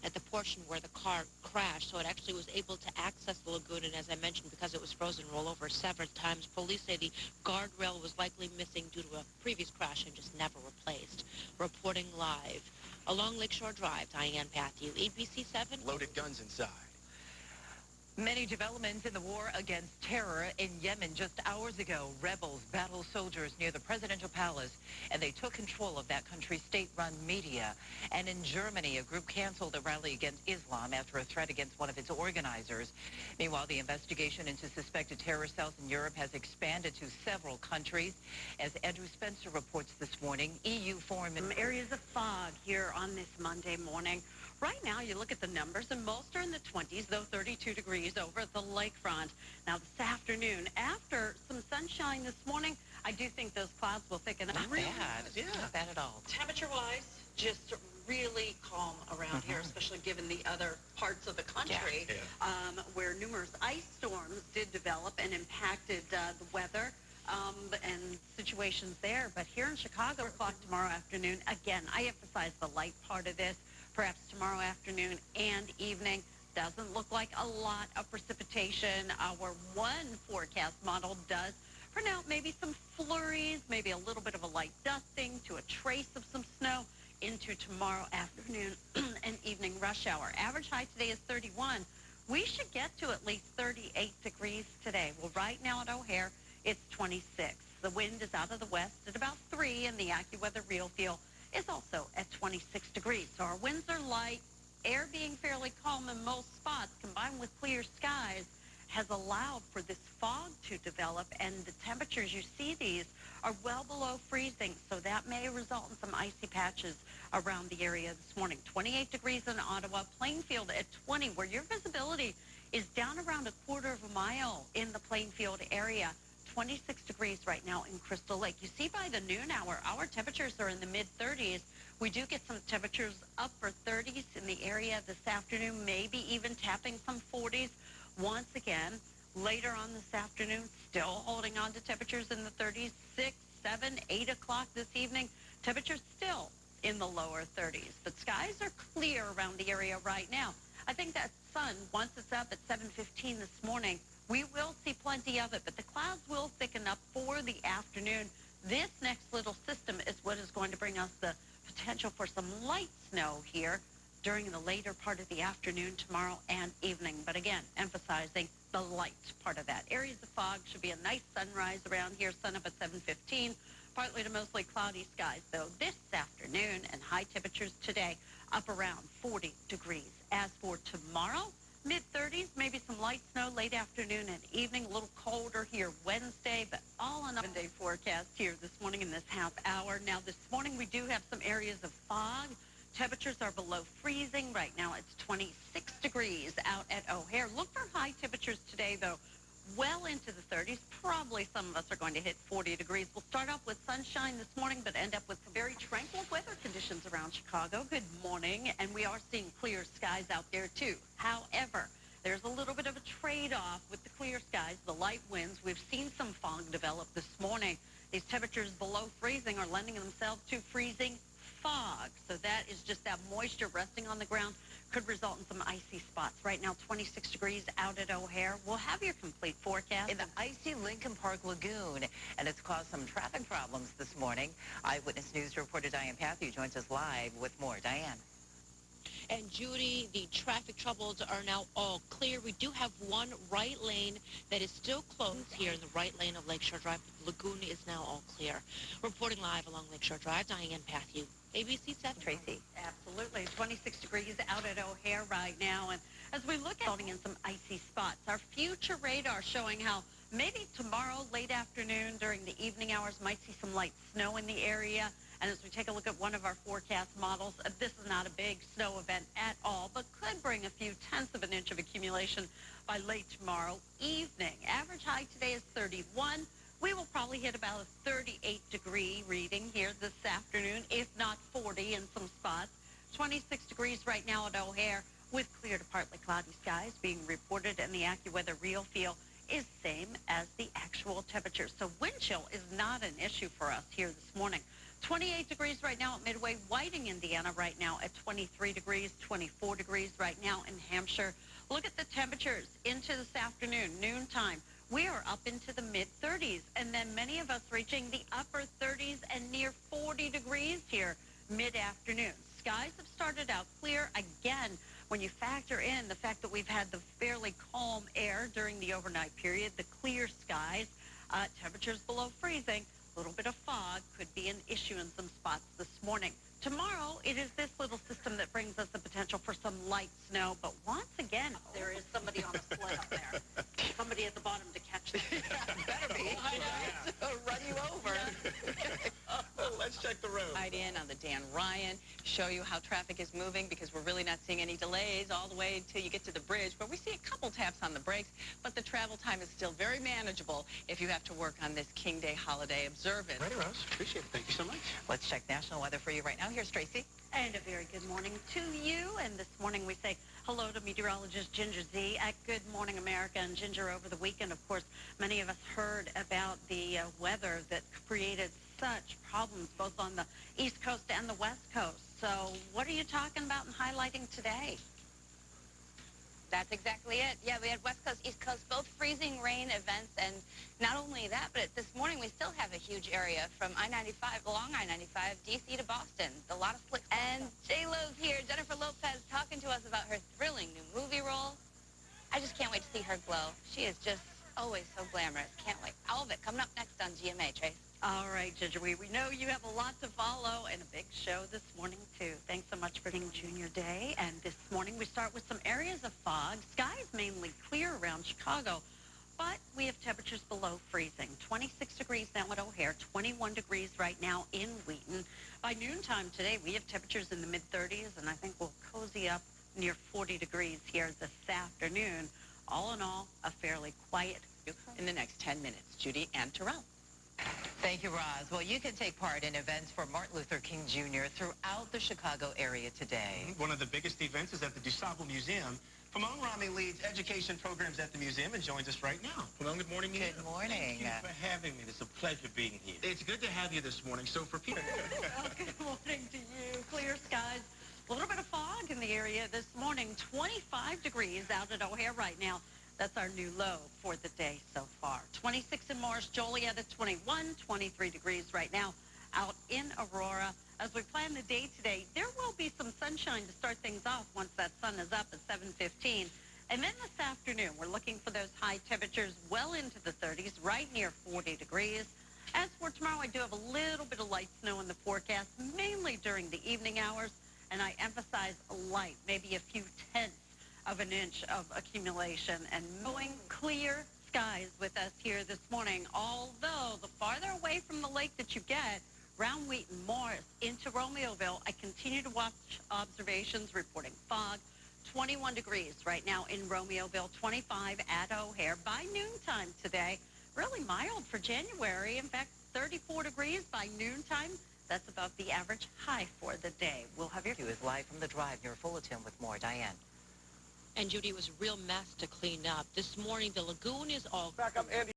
at the portion where the car crashed, so it actually was able to access the lagoon. And as I mentioned, because it was frozen, roll over several times. Police say the guardrail was likely missing due to a previous crash and just never replaced. Reporting live along Lakeshore Drive, Diane Matthew, ABC 7. Loaded guns inside. Many developments in the war against terror in Yemen. Just hours ago, rebels battled soldiers near the presidential palace, and they took control of that country's state-run media. And in Germany, a group canceled a rally against Islam after a threat against one of its organizers. Meanwhile, the investigation into suspected terrorist cells in Europe has expanded to several countries. As Andrew Spencer reports this morning, EU foreign... Some areas of fog here on this Monday morning. Right now, you look at the numbers, and most are in the 20s, though 32 degrees over at the lakefront. Now, this afternoon, after some sunshine this morning, I do think those clouds will thicken up. Not bad. Yeah. Not bad at all. Temperature-wise, just really calm around here, especially given the other parts of the country where numerous ice storms did develop and impacted the weather. And situations there. But here in Chicago, 4 o'clock tomorrow afternoon, again, I emphasize the light part of this. Perhaps tomorrow afternoon and evening. Doesn't look like a lot of precipitation. Our one forecast model does pronounce maybe some flurries, maybe a little bit of a light dusting to a trace of some snow into tomorrow afternoon and evening rush hour. Average high today is 31. We should get to at least 38 degrees today. Well, right now at O'Hare, it's 26. The wind is out of the west at about 3, and the AccuWeather Real Feel is also at 26 degrees. So our winds are light, air being fairly calm in most spots, combined with clear skies, has allowed for this fog to develop, and the temperatures, you see these, are well below freezing, so that may result in some icy patches around the area this morning. 28 degrees in Ottawa, Plainfield at 20, where your visibility is down around a quarter of a mile in the Plainfield area. 26 degrees right now in Crystal Lake. You see by the noon hour, our temperatures are in the mid-30s. We do get some temperatures up for 30s in the area this afternoon, maybe even tapping some 40s once again. Later on this afternoon, still holding on to temperatures in the 30s, 6, 7, 8 o'clock this evening. Temperatures still in the lower 30s. But skies are clear around the area right now. I think that sun, once it's up at 7:15 this morning, we will see plenty of it, but the clouds will thicken up for the afternoon. This next little system is what is going to bring us the potential for some light snow here during the later part of the afternoon tomorrow and evening. But again, emphasizing the light part of that. Areas of fog should be a nice sunrise around here, sun up at 7:15. Partly to mostly cloudy skies, though, this afternoon, and high temperatures today up around 40 degrees. As for tomorrow, mid-30s, maybe some light snow late afternoon and evening. A little colder here Wednesday, but all in a 7-day forecast here this morning in this half hour. Now, this morning we do have some areas of fog. Temperatures are below freezing. Right now it's 26 degrees out at O'Hare. Look for high temperatures today, though, well into the 30s. Probably some of us are going to hit 40 degrees. We'll start off with sunshine this morning, but end up with some very tranquil weather conditions around Chicago. Good morning, and we are seeing clear skies out there, too. However, there's a little bit of a trade-off with the clear skies, the light winds. We've seen some fog develop this morning. These temperatures below freezing are lending themselves to freezing fog. So that is just that moisture resting on the ground could result in some icy spots. Right now, 26 degrees out at O'Hare. We'll have your complete forecast. In the icy Lincoln Park Lagoon, and it's caused some traffic problems this morning. Eyewitness News reporter Diane Matthew joins us live with more. Diane. And Judy, the traffic troubles are now all clear. We do have one right lane that is still closed here in the right lane of Lakeshore Drive. The lagoon is now all clear. Reporting live along Lakeshore Drive, Diane Matthew, ABC 7. Tracy. Absolutely. 26 degrees out at O'Hare right now. And as we look at floating in some icy spots, our future radar showing how maybe tomorrow, late afternoon, during the evening hours, might see some light snow in the area. And as we take a look at one of our forecast models, this is not a big snow event at all, but could bring a few tenths of an inch of accumulation by late tomorrow evening. Average high today is 31. We will probably hit about a 38-degree reading here this afternoon, if not 40 in some spots. 26 degrees right now at O'Hare with clear to partly cloudy skies being reported, and the AccuWeather Real Feel is same as the actual temperature. So wind chill is not an issue for us here this morning. 28 degrees right now at Midway, Whiting, Indiana right now at 23 degrees, 24 degrees right now in Hampshire. Look at the temperatures into this afternoon, noontime. We are up into the mid-30s, and then many of us reaching the upper 30s and near 40 degrees here mid-afternoon. Skies have started out clear. Again, when you factor in the fact that we've had the fairly calm air during the overnight period, the clear skies, temperatures below freezing, a little bit of fog could be an issue in some spots this morning. Tomorrow, it is this little system that brings us the potential for some light snow. But once again, there is somebody on a sled up there. Somebody at the bottom to catch them. Better be. I know. Run you over. Let's check the road. Right in on the Dan Ryan, show you how traffic is moving because we're really not seeing any delays all the way until you get to the bridge, where we see a couple taps on the brakes, but the travel time is still very manageable if you have to work on this King Day holiday observance. Ready, Rose? Appreciate it. Thank you so much. Let's check national weather for you right now. Here's Tracy. And a very good morning to you. And this morning we say hello to meteorologist Ginger Z at Good Morning America. And Ginger, over the weekend, of course, many of us heard about the weather that created such problems both on the East Coast and the West Coast. So what are you talking about and highlighting today? That's exactly it. Yeah, we had West Coast, East Coast, both freezing rain events. And not only that, but this morning we still have a huge area from I-95, along I-95, D.C. to Boston. A lot of slick. And J-Lo's here, Jennifer Lopez, talking to us about her thrilling new movie role. I just can't wait to see her glow. She is just always so glamorous. Can't wait. All of it coming up next on GMA, Trace. All right, Ginger, we know you have a lot to follow and a big show this morning, too. Thanks so much for being Junior Day. And this morning we start with some areas of fog. Skies mainly clear around Chicago, but we have temperatures below freezing. 26 degrees now at O'Hare, 21 degrees right now in Wheaton. By noontime today, we have temperatures in the mid-30s, and I think we'll cozy up near 40 degrees here this afternoon. All in all, a fairly quiet In the next 10 minutes, Judy and Terrell. Thank you, Roz. Well, you can take part in events for Martin Luther King Jr. throughout the Chicago area today. One of the biggest events is at the DuSable Museum. Ramon Rami leads education programs at the museum and joins us right now. Ramon, good morning. Good morning. Thank you for having me. It's a pleasure being here. It's good to have you this morning. So for people... Well, good morning to you. Clear skies. A little bit of fog in the area this morning. 25 degrees out at O'Hare right now. That's our new low for the day so far. 26 in Morris, Joliet at 21, 23 degrees right now out in Aurora. As we plan the day today, there will be some sunshine to start things off once that sun is up at 7:15. And then this afternoon, we're looking for those high temperatures well into the 30s, right near 40 degrees. As for tomorrow, I do have a little bit of light snow in the forecast, mainly during the evening hours. And I emphasize light, maybe a few tenths of an inch of accumulation, and knowing clear skies with us here this morning. Although the farther away from the lake that you get, around Wheaton, Morris, into Romeoville, I continue to watch observations reporting fog. 21 degrees right now in Romeoville, 25 at O'Hare. By noontime today, really mild for January. In fact, 34 degrees by noontime. That's about the average high for the day. We'll have your... He is live from the drive near Fullerton with more. Diane. And Judy, it was a real mess to clean up. This morning, the lagoon is all... Back up, Andy.